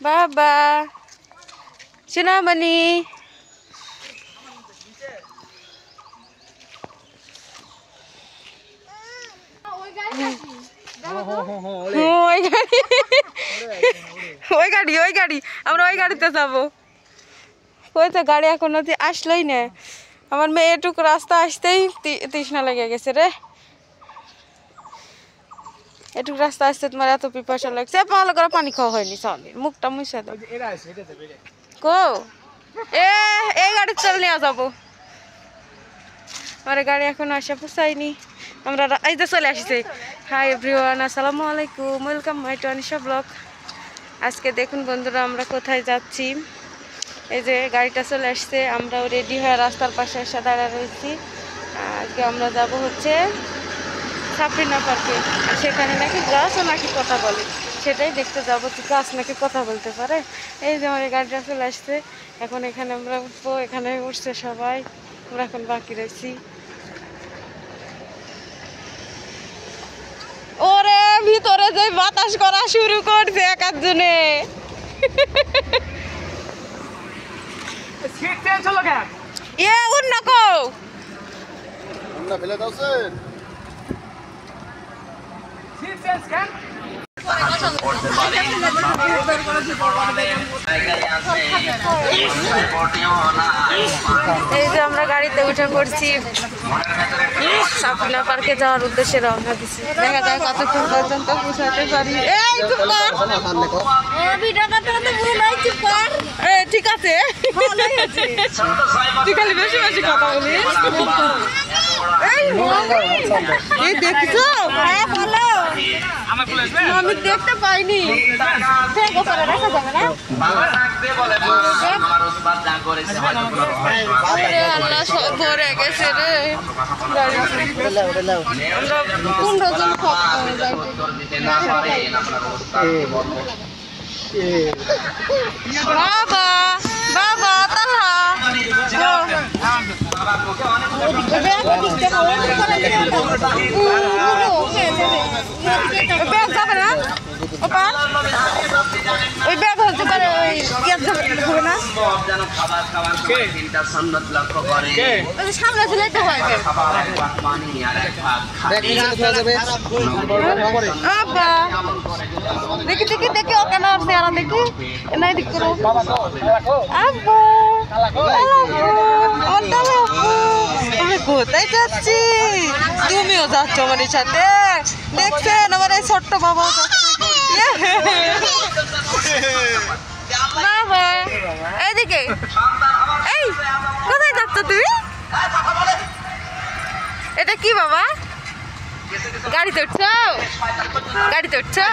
বাবা সোনামণি ওই গাড়ি আমরা ওই গাড়িতে যাবো। ওই তো গাড়ি এখনো আসলোই না। আমার মেয়ে এটুকু রাস্তা আসতেই তৃষ্ণা লেগে গেছে রে। এটুকু রাস্তা আসতে তোমার এত পিপাসা লাগছে। ভালো করে পানি খাওয়া হয়নি, সামনের মুখটা মুছে দাও। কো এই গাড়ি চল নিয়ে যাবো। আমার গাড়ি এখন আসা পোষায়নি। আমরা এই তো চলে আসছে। হাই এভরিওয়ান, আসসালামু আলাইকুম, welcome my to Anisha blog. আজকে দেখুন বন্ধুরা আমরা কোথায় যাচ্ছি। এই যে গাড়িটা চলে আসছে, আমরাও রেডি হয়ে রাস্তার পাশে এসে দাঁড়া রয়েছি। আজকে আমরা যাব হচ্ছে সাফরিনা পার্কে। আর সেখানে নাকি গাছও নাকি কথা বলে, সেটাই দেখতে যাবো। গাছ নাকি কথা বলতে পারে। এই যে আমার গাড়িটা চলে আসছে, এখন এখানে আমরা উঠবো। এখানে উঠছে সবাই, আমরা এখন বাকি রয়েছি। ওরে ভিতরে যে বাতাস করা শুরু করছে এক একজনে। এই যে আমরা গাড়িতে উঠে পড়ছি, সাফরিনা পার্কে যাওয়ার উদ্দেশ্যে রওনা দিচ্ছি। দেখা যায় কতক্ষণ পর্যন্ত পৌঁছাতে পারি। ঠিক আছে, তুই খালি বেশি বেশি কথা বলিস। দেখছো আমি দেখতে পাইনি। ভরে গেছে রে। বাবা বাবা তাহা যাবে না ওই ব্যাগ হতে পারে, হবে না সামনে ছিল দেখি দেখি দেখি ও কেন আসছে। আর দেখি নাই দিক করো আমি কোথায় যাচ্ছি? তুমিও যাচ্ছ আমার সাথে? দেখছেন আমার এই ছোট্ট বাবাও যাচ্ছে। বাবা এইদিকে, এই কোথায় যাচ্ছ তুমি? এটা কি বাবা? গাড়িতে উঠছো? গাড়িতে উঠছো?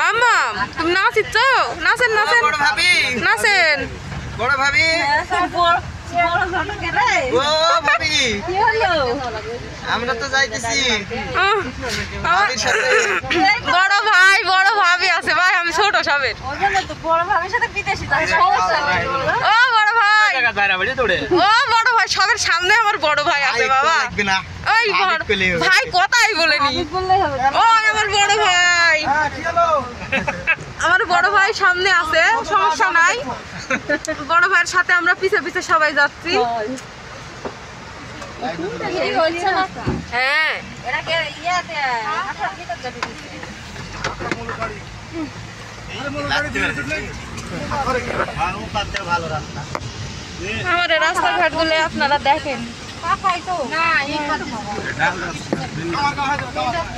মামা তুমি নাচিচ্ছ? নাচেন নাচেন নাচেন। বড় ভাবি আমরা তো যাইতেছি। বড় ভাই বড় ভাবি আছে ভাই, আমি ছোট সবের। ও বড় ভাই, ও বড় ভাই সবের সামনে আমার বড় ভাই আছে বাবা। ওই ভাই কথাই বলেনি। ও আমার বড় ভাই, আমার বড় ভাই সামনে আছে, সমস্যা নাই। বড় ভাইয়ের সাথে আমরা পিছে পিছে সবাই যাচ্ছি। হ্যাঁ আমাদের রাস্তাঘাট গুলো আপনারা দেখেন।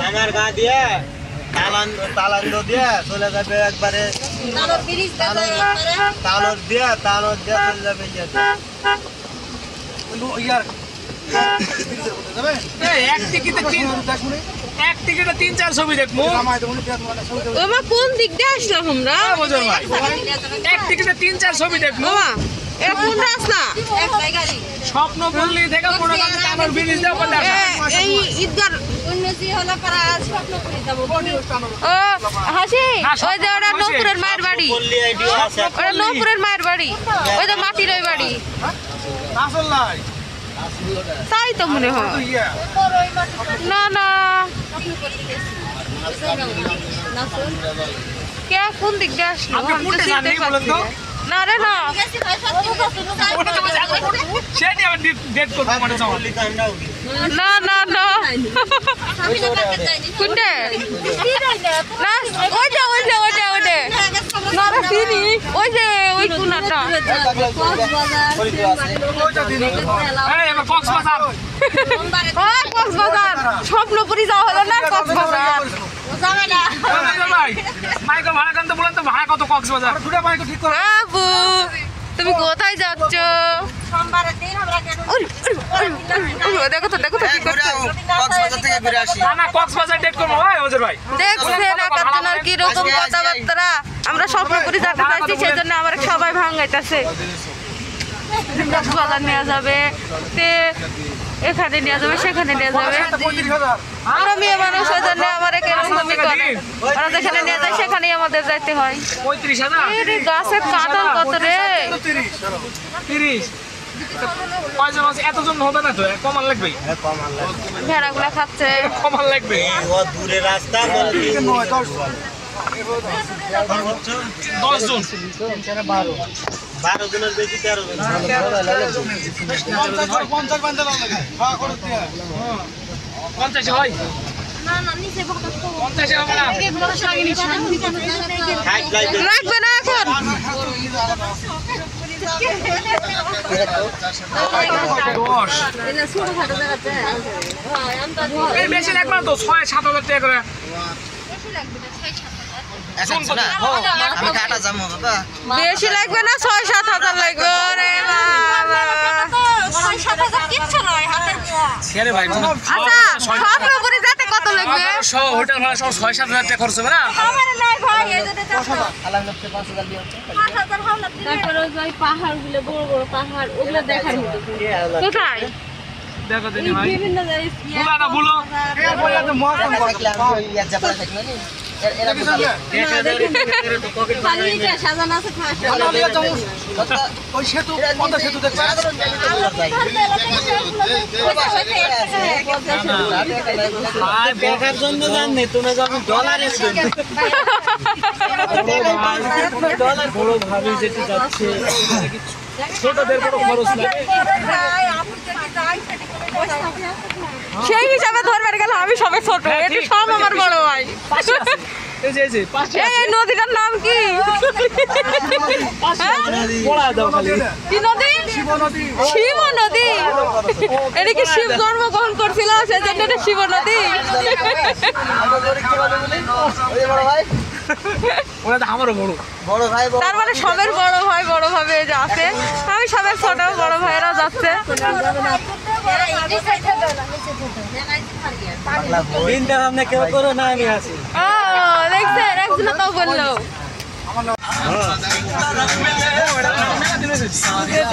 আমার গা দিয়ে তালান্দ দিয়ে চলে যাবে একবারে, তালর দিয়ে চলে যাবে। এক টিকিটে 3-4 ছবি দেখবো। কোন দিক দিয়ে আসলাম আমরা? এক টিকিটে 3-4 ছবি দেখবো। এ কোন রাস্তা স্বপ্নপল্লী থেকে কোনখানে কানোর ব্রিজ দিয়ে বলে আসা এই ঈদগার উন্নতি হলো পারা স্বপ্নপুরি যাব ও হাসি ওই যে ওরা নপুরের মায়ের বাড়ি ওরা নপুরের মায়ের বাড়ি ওই যে মাটির ওই বাড়ি আসল নাই তাই তো মনে হয় না না কে কোন দিক দিয়ে আসলো আপনি আমি তো কোনটা চিনতে জানেন বলেন তো? পারছি না। না রে না সেটি আবার ডেট করব মনে যাও না না না কোনটা না ওই যে ওই যে ওই যে ওই যে না রে চিনি ওই যে ওই কোনাটা এই এবার কক্সবাজার ওই কক্সবাজার স্বপ্নপুরি যাওয়া হলো না কক্সবাজার ভাই মাইকেল ভাড়া কানতে বলেন তো ভাড়া কত কক্সবাজার দুটো মাইক ঠিক করো বাবু তুমি কোথায় যাচ্ছ সোমবারের দিন আমরা কেন দেখো তো কি করছো কক্সবাজার থেকে ঘুরে আসি না না কক্সবাজার ডেট করবো ভাই ওজের ভাই দেখছেন একাত্তর কি রকম কথাবার্তা আমরা স্বপ্নপুরি যেতে চাইছি সেই জন্য আমার সবাই ভাঙাইতেছে কক্সবাজার নেওয়া যাবে তে এখানে নিয়ে যাবে সেখানে নিয়ে যাবে আমরা মেয়ে মানুষ ওই জন্য আমার এরকমই করে ওরা যেখানে নিয়ে যায় সেখানেই আমাদের যাইতে হয় 35,000 এই গাছের কাঁঠাল কত রে 30 কয়জন আছে এতজন হবে না তো কমান লাগবে ভেড়াগুলা খাচ্ছে কমান লাগবে ও দূরে রাস্তা 10 জন 12 জনের বেশি 13 জন 50 হয় না না নিচে বকত 50 হবে না হাইট লাইট লাগবে না এখন 10 এনে ছোট ছোট জায়গাতে হ্যাঁ আমরা এই বেশি লাগবে না তো 6-7 হাজার টাকা করে এখন না আমি কাটা যাবো বাবা বেশি লাগবে না 6-7 হাজার লাগবে রে বাবা 6-7 কিচ্ছু নয় হাতের মোয়া ছেড়ে ভাই আচ্ছা স্বপ্নপুরি যেতে কত লাগবে হোটেল ভাড়া সব 6-7 হাজার টাকা খরচ হবে না আমার নাই ভাই এই যে আলাম লাগতে 5000 দিয়ে 5000 হাওলা তারপরে ওই ভাই পাহাড়গুলো বড় বড় পাহাড় ওগুলো দেখার মতো কোথায় দেখো দিনি ভাই বিভিন্ন জায়গায় বুলা না বুলো পানিটা সাজানো আছে ফাঁসা ওই সেতু পদ্মা সেতু দেখার জন্য জাননি তুমি যখন ডলারের জন্য ডলার বড় ভাবে যেতে যাচ্ছে ছোটদের বড় খরচ লাগে সেই হিসাবে ধরবার গেলে আমি সবে ছোট এটা সব আমার বড় ভাই এই যে পাশে এই নদীটার নাম কি পড়া দাও খালি কি নদী শিব নদী এটা কি শিব জন্মগ্রহণ করছিল সেজন্য এটা শিব নদী ওরা তো আমারও বড় ভাই তার মানে সবের বড় ভাবে যে আছে আমি সবের ছোট বড় ভাইয়েরা যাচ্ছে দিনটা আপনি কেউ করো না আমি আছি ও দেখছেন একজন তো বললো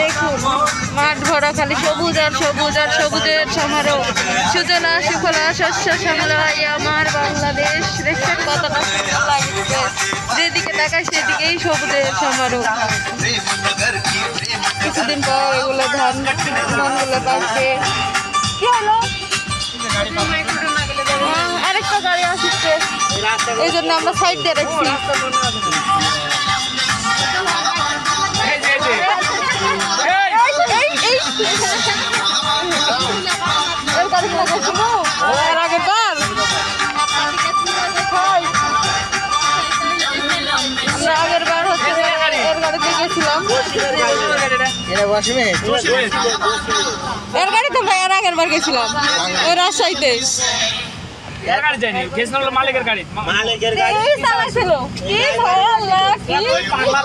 দেখুন মাঠ ভরা খালি সবুজ আর সবুজ আর সবুজের সমারোহ সুজলা সুফলা শস্য শ্যামলা আমার বাংলাদেশ দেখছেন কতটা সুন্দর লাগছে যেদিকে তাকাই সেদিকেই সবুজের সমারোহ কিছুদিন পর এগুলো ধানগুলো পাচ্ছে কি হলো আরেকটা গাড়ি আসছে এই জন্য আমরা সাইড দিয়ে রাখছি আগের বার হচ্ছে এর গাড়িতে গেছিলাম এর গাড়িতে ভাই আর আগের বার গেছিলাম ওই রাজশাহীতে গাড়ি যায়নি গেছিল মালিকের গাড়ি এই চালাইছিল কি ভয় আল্লাহ কি পাগলা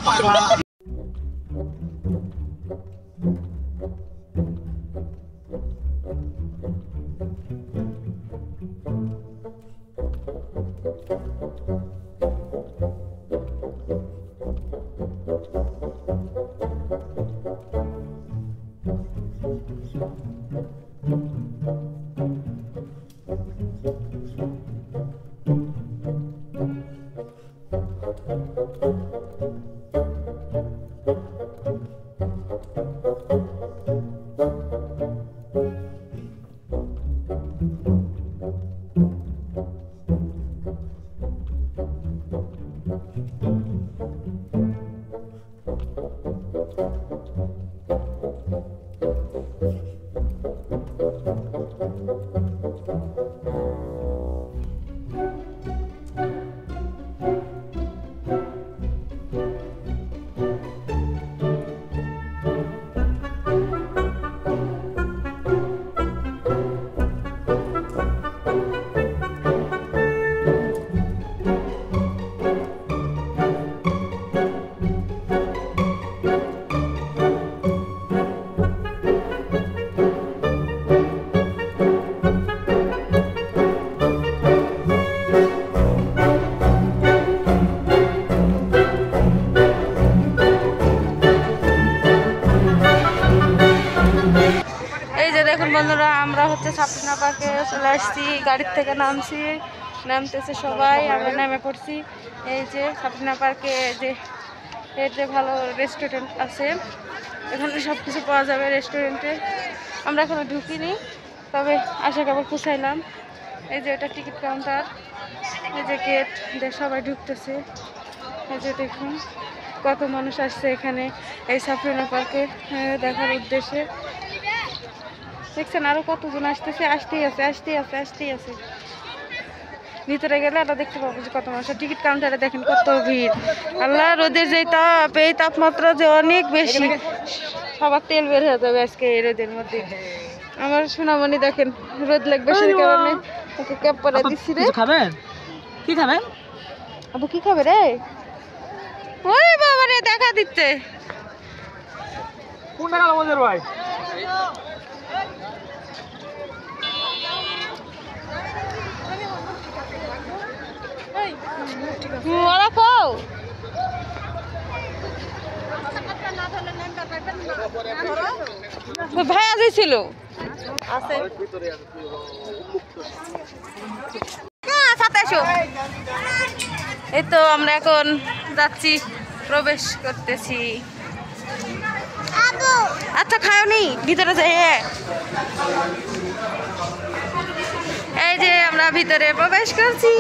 হচ্ছে সাবরিনা পার্কে চলে আসছি, গাড়ির থেকে নামতেছে সবাই, আমরা নেমে পড়ছি। এই যে সাবরিনা পার্কে যে ভালো রেস্টুরেন্ট আছে, এখানে সব কিছু পাওয়া যাবে রেস্টুরেন্টে। আমরা এখনো ঢুকিনি, তবে আশা খবর পৌঁছাইলাম। এই যে এটা টিকিট কাউন্টার, এই যে গেট দিয়ে সবাই ঢুকতেছে। এই যে দেখুন কত মানুষ আসছে এখানে এই সাবরিনা পার্কে দেখার উদ্দেশ্যে। দেখছেন আরো কতজন আসতেই আছে। ভিতরে গেলে আমরা দেখতে পাবো যে কত মানুষ। টিকিট কাউন্টারে দেখেন কত ভিড়। আল্লাহ, রোদের যে তাপ, এই তাপমাত্রা যে অনেক বেশি, সবার তেল বের হয়ে যাবে আজকে এই রোদের মধ্যে। আমার সোনামণি দেখেন রোদ লাগবে সেই কারণে ওকে ক্যাপ পরে দিচ্ছি রে। খাবেন? কি খাবেন? আবু কি খাবে রে? ওরে বাবা রে, দেখা দিচ্ছে। কোনটা গেল মজুর ভাই? ওরা পাও ভাই আজই ছিল আছে সাথে এসো। এই তো আমরা এখন যাচ্ছি, প্রবেশ করতেছি। আচ্ছা খাওনি, ভিতরে যাই। এই যে আমরা ভিতরে প্রবেশ করছি।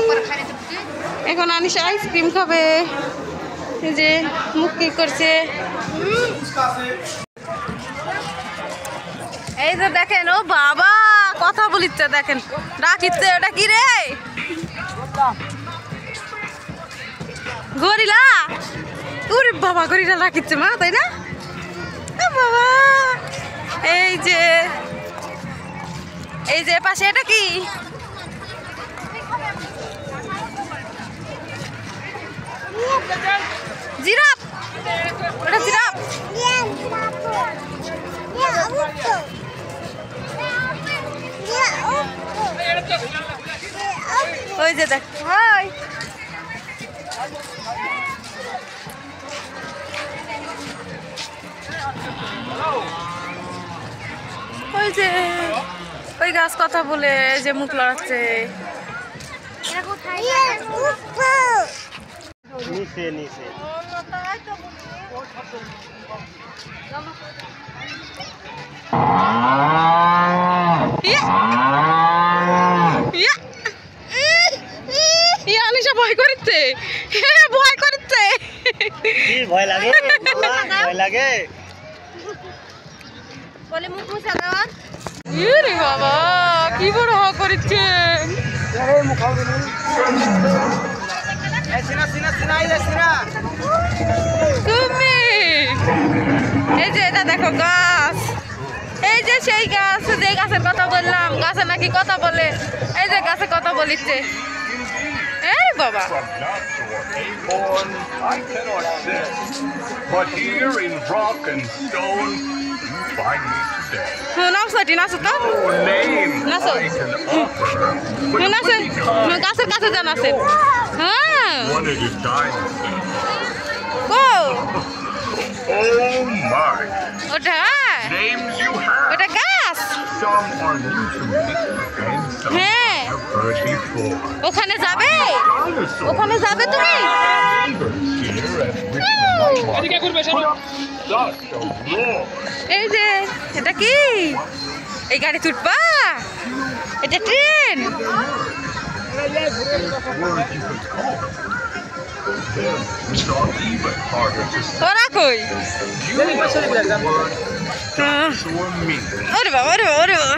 এখন আনিশা আইসক্রিম খাবে। এই যে মুখ কি করছে। এই যে দেখেন, ও বাবা কথা বলিচ্ছে, দেখেন ডাকিচ্ছে। ওটা কি রে? গরিলা? ওরে বাবা, গরিলা ডাকিচ্ছে মা, তাই না? বাবা এই যে পাশে এটা কি? জিরাফ। ওটা জিরাফ। ওই যে দেখ, হাই ওই যে ওই গাছ কথা বলে যে মুখ লড়াচ্ছে। নিচে নিচে আনিশা ভয় করছে, ভয় করছে। কি ভয় লাগে? ভয় লাগে বলে মুখ মুছা দেওয়ার। রে বাবা, কি বড় হওয়া করছে তুমি। এই যে এটা দেখো গাছ, এই যে সেই গাছ, যে গাছের কথা বললাম, গাছে নাকি কথা বলে। এই যে গাছে কথা বলিচ্ছে। এই বাবা, I cannot sit, but here in rock and stone, you find me today. নাচো নাচো তো, No name Naso. I can offer, but a নাচেন, pretty kind গাছের কাছে যান আছেন। হ্যাঁ wanted to dine. O Oh my, ওটা names you have. ওটা গাছ। Some are new to me, and some হ্যাঁ, I've heard before. ওখানে যাবে, Dinosaurs ওখানে যাবে তুমি। here as written in my mind. এদিকে ঘুরবে সরো। Such a roar. এই যে এটা কি? এই গাড়ি তুটবা? এটা train. Word you could call. Then it's not even harder to say. ওরা কই? Word sure means. ওরে বাবা, ওরে বাবা, ওরে বাবা,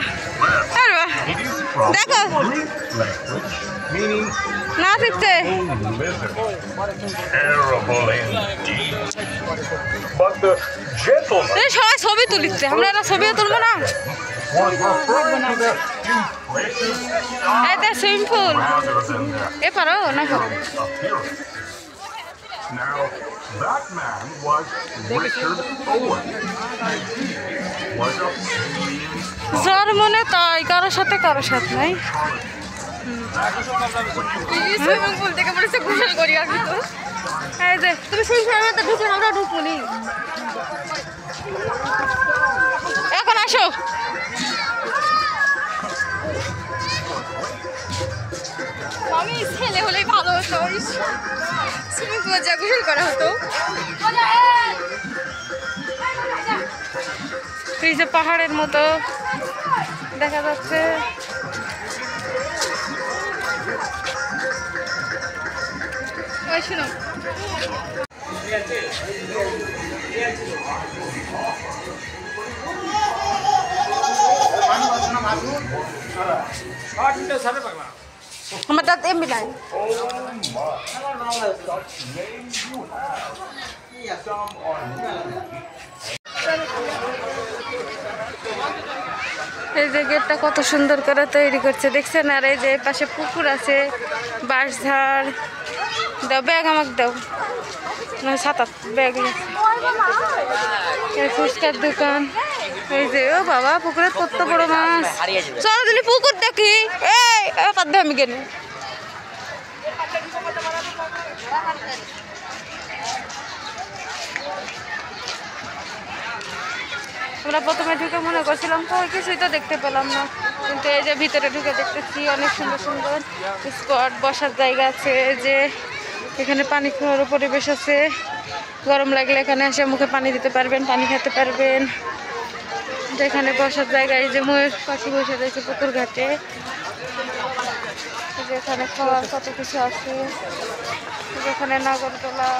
ওরে বাবা। It is from দেখো Greek language, meaning না শিখছে। terrible indeed. But the gentleman এই সবাই ছবি তুলিচ্ছে, আমরা একটা ছবিও তুলবো না? was referring to their impressive style এটা swimming pool. rather than their এ পারো না পারো? appearance. Now, that man was Richard Owen. Was a brilliant যার মনে তাই, কারোর সাথে নাই। সুইমিং পুল থেকে বলেছে গোসল করি আর কি। তো এই যে তুমি সুইমিং পুলের মধ্যে ঢুকলে আমরা ঢুকবো নি। এখন আসো। সুইমিং পুলে যা গোসল করা হতো। এই যে পাহাড়ের মতো দেখা যাচ্ছে। ওই শুনো আমার দাঁত এমনি নাই। এই যে গেটটা কত সুন্দর করে তৈরি করছে দেখছেন। আর এই যে পাশে পুকুর আছে, বাঁশঝাড়। দাও ব্যাগ আমাকে দাও, না সাত ব্যাগ। এই ফুচকার দোকান। এই যে ও বাবা পুকুরে কত বড় মাছ। চলো দিলি পুকুর দেখি। এই পাদ্দে আমি কেন আমরা প্রথমে ঢুকে মনে করছিলাম তো কিছুই তো দেখতে পেলাম না, কিন্তু এই যে ভিতরে ঢুকে দেখতেছি অনেক সুন্দর সুন্দর স্পট, বসার জায়গা আছে। যে এখানে পানি খাওয়ারও পরিবেশ আছে, গরম লাগলে এখানে এসে মুখে পানি দিতে পারবেন, পানি খেতে পারবেন। এখানে বসার জায়গায় যে ময়ূর পাখি বসে রয়েছে পুকুর ঘাটে। এখানে খাওয়ার কত কিছু আছে, এখানে নাগরদোলা।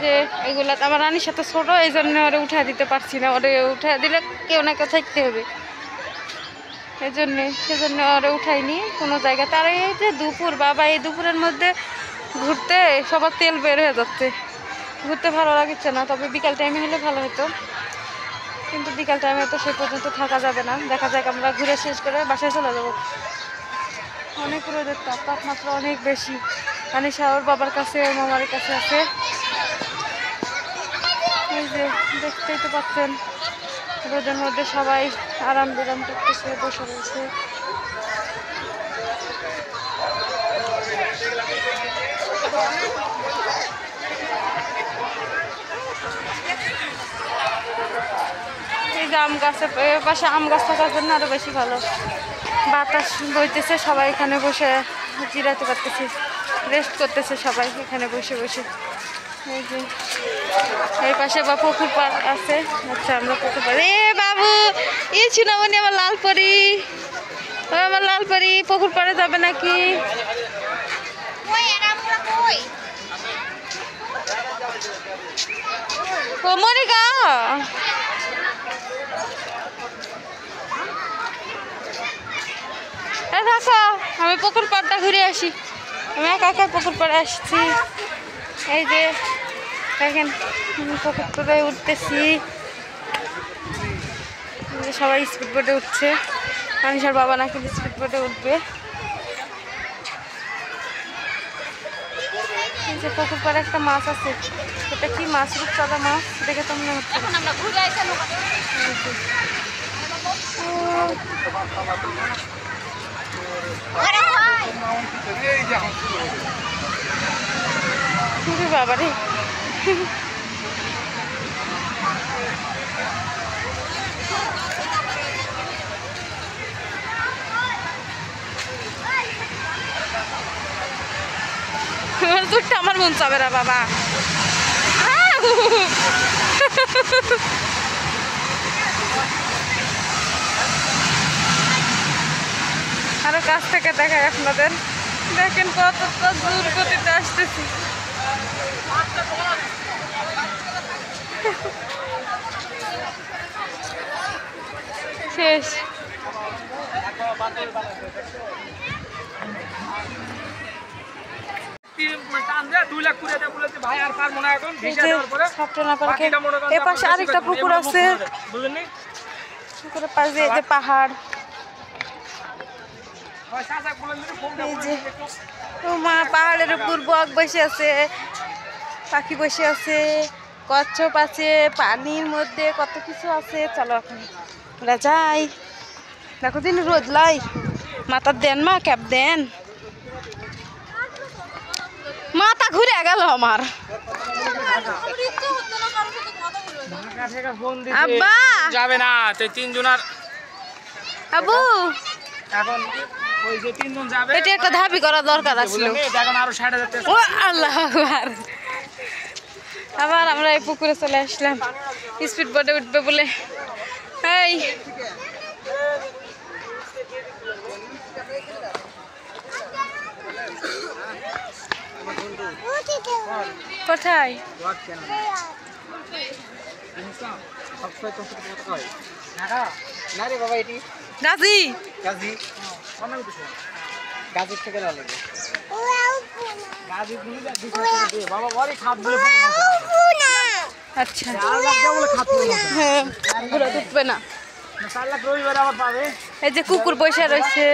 যে এগুলা আমার রানীর সাথে ছোট, এই জন্য ওরে উঠা দিতে পারছি না। ওরে উঠা দিলে কেউ না কেউ থাকতে হবে, সেজন্য ওরে উঠাইনি কোনো জায়গাতে। আর এই যে দুপুর বাবা, এই দুপুরের মধ্যে ঘুরতে সবার তেল বের হয়ে যাচ্ছে, ঘুরতে ভালো লাগছে না। তবে বিকাল টাইমে হলে ভালো হতো, কিন্তু বিকাল টাইমে তো সে পর্যন্ত থাকা যাবে না। দেখা যাক আমরা ঘুরে শেষ করে বাসায় চলে যাবো। অনেক রোদের তাপমাত্রা অনেক বেশি। আনিশা ওর বাবার কাছে, ওর মামার কাছে আছে। এই যে দেখতেই তো পাচ্ছেন রোদের মধ্যে সবাই আরাম বিরাম করতেছে, বসে রয়েছে। এই যে আম গাছের পাশে আম গাছ থাকার জন্য আরো বেশি ভালো, বাতাস বইতেছে, সবাই এখানে বসে জিরাতে পারতেছে, রেস্ট করতেছে সবাই এখানে বসে বসে। এই যে এই পাশে বা পুকুর পাড় আছে। আচ্ছা আমরা পুকুর পাড়। এ বাবু ই ছিনামনি আমার লাল পরি, আমার লাল পরি পুকুর পাড়ে যাবে নাকি? ও মনিকা থাকো, আমি পুকুর পাড়টা ঘুরে আসি। আমি একা একা পুকুর পাড়ে আসছি। এই যে দেখেন পুকুর পাড়ে উঠতেছি, সবাই স্পিড বোটে উঠছে। আনিশার বাবা নাকি স্পিড বোটে উঠবে। এই যে পুকুর পাড়ে একটা মাছ আছে, এটা কি মাছ? রূপচাঁদা মাছ দেখে তো মনে হচ্ছে। বাবা রে দুধটা আমার মন চাবে না বাবা। আরো কাছ থেকে দেখাই আপনাদের, দেখেন কতটা দূর গতিতে আসতেছি। শেষ। এপাশে আরেকটা পুকুর আছে, পুকুরের পাশে এই যে পাহাড়। এই যে পাহাড়ের উপর বক বসে আছে, পাখি বসে আছে, কচ্ছপ আছে, পানির মধ্যে কত কিছু আছে। চলো এখন ওরা যাই দেখো দিন রোদ লাই মাথা দেন মা ক্যাপ দেন মাথা ঘুরে গেল আমার আব্বা যাবে না তো 3 জনের আবু এখন ওই যে 3 জন যাবে এটা একটা ধাবি করা দরকার আছিল এখন আরো 60,000 ও আল্লাহ আকবার আবার আমরা এই পুকুরে চলে আসলাম স্পিড বোটে উঠবে বলে এই কোথায় না রে বাবা এটি গাজী গাজী গাজীর থেকে না লাগে গাজী গুলি দে বাবা বড় খাপ বলে আচ্ছা 4 লাখ দাও বলে খাপ বলে হ্যাঁ ঘুরে উঠবে না 4 লাখ রবিবার আবার পাবে এই যে কুকুর বসে রয়েছে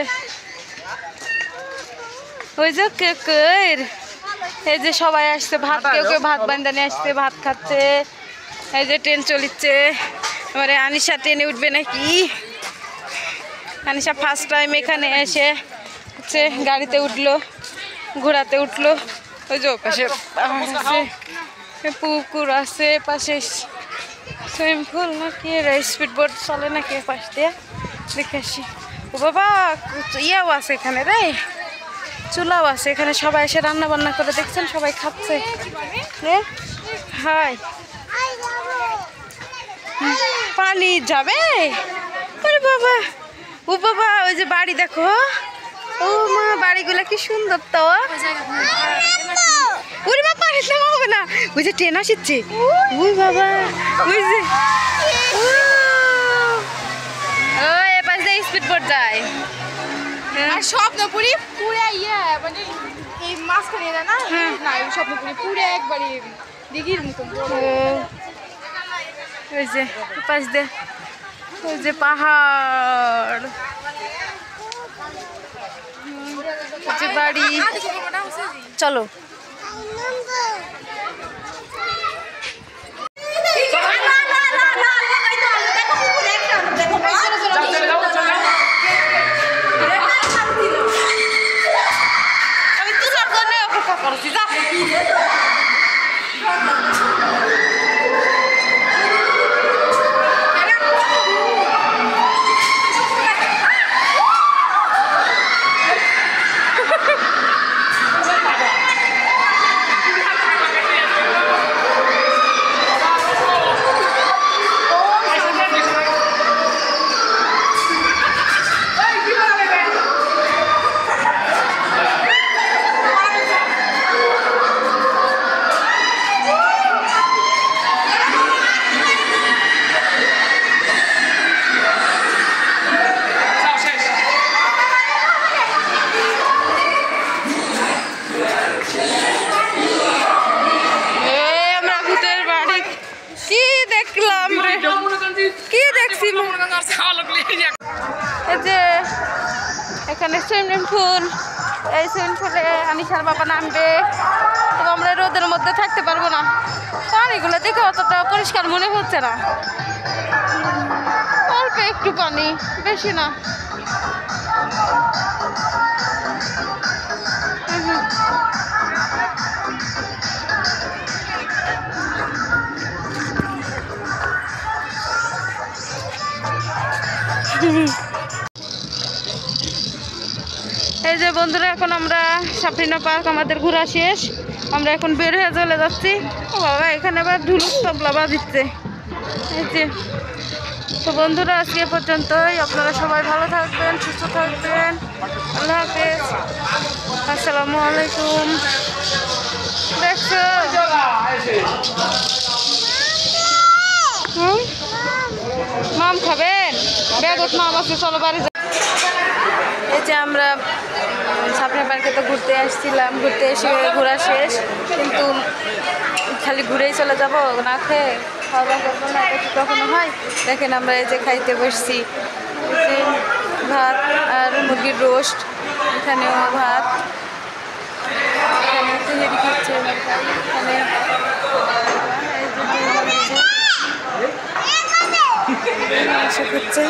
ওই যে কেকের এই যে সবাই আসছে ভাত কেউ কেউ ভাত বান্ধানে আসছে ভাত খাচ্ছে এই যে ট্রেন চলিচ্ছে এবারে আনিশা ট্রেনে উঠবে নাকি আনিশা ফার্স্ট টাইম এখানে এসে হচ্ছে গাড়িতে উঠলো ঘোড়াতে উঠলো ওই যে পাশে পাহাড় আছে পুকুর আছে পাশে সুইমিং পুল নাকি স্পিড বোট চলে নাকি পাশ দিয়ে দেখে আসি ও বাবা ইয়াও আছে এখানে রে চুলাও আছে এখানে সবাই এসে রান্না বান্না করে দেখছেন সবাই খাচ্ছে হাই পানি যাবে ওরে বাবা ও বাবা ওই যে বাড়ি দেখো ও মা বাড়িগুলো কি সুন্দর তো ওরে মা পানি নামাবো না ওই যে ট্রেন আসছে ওই বাবা ওই যে ও এপাশ দিয়ে স্পিড বোট যায় আর স্বপ্নপুরি পুরা ইয়া মানে এই মাঝখানে এরা না না এই স্বপ্নপুরি পুরা একবারে দিঘির মতন ওই যে পাশ দিয়ে ওই যে পাহাড় ওই যে বাড়ি চলো আমি তুষার জন্য অপেক্ষা করছি যা এখানে সুইমিং পুল এই সুইমিং পুলে আনিশার বাবা নামবে তো আমরা রোদের মধ্যে থাকতে পারবো না পানিগুলো দেখে অতটা পরিষ্কার মনে হচ্ছে না অল্প একটু পানি বেশি না এই যে বন্ধুরা এখন আমরা সাফরিনা পার্ক আমাদের ঘোরা শেষ আমরা এখন বের হয়ে চলে যাচ্ছি ও বাবা এখানে আবার ঢুলুক তবলা বাজিচ্ছে এই যে তো বন্ধুরা আজকে পর্যন্তই আপনারা সবাই ভালো থাকবেন সুস্থ থাকবেন আল্লাহ হাফেজ আসসালামু আলাইকুম দেখছো মাম খাবেন বেগত মাম আছে চলো বাড়ি এই যে আমরা সাফরিনা পার্কে তো ঘুরতে আসছিলাম ঘুরতে এসে ঘোরা শেষ কিন্তু খালি ঘুরেই চলে যাবো না খেয়ে খাওয়া দাওয়া করবো না এটা কি কখনো হয় দেখেন আমরা এই যে খাইতে বসছি এই যে ভাত আর মুরগির রোস্ট এখানেও ভাত এখানে তেহেরি খাচ্ছে এখানে এই যে হচ্ছে।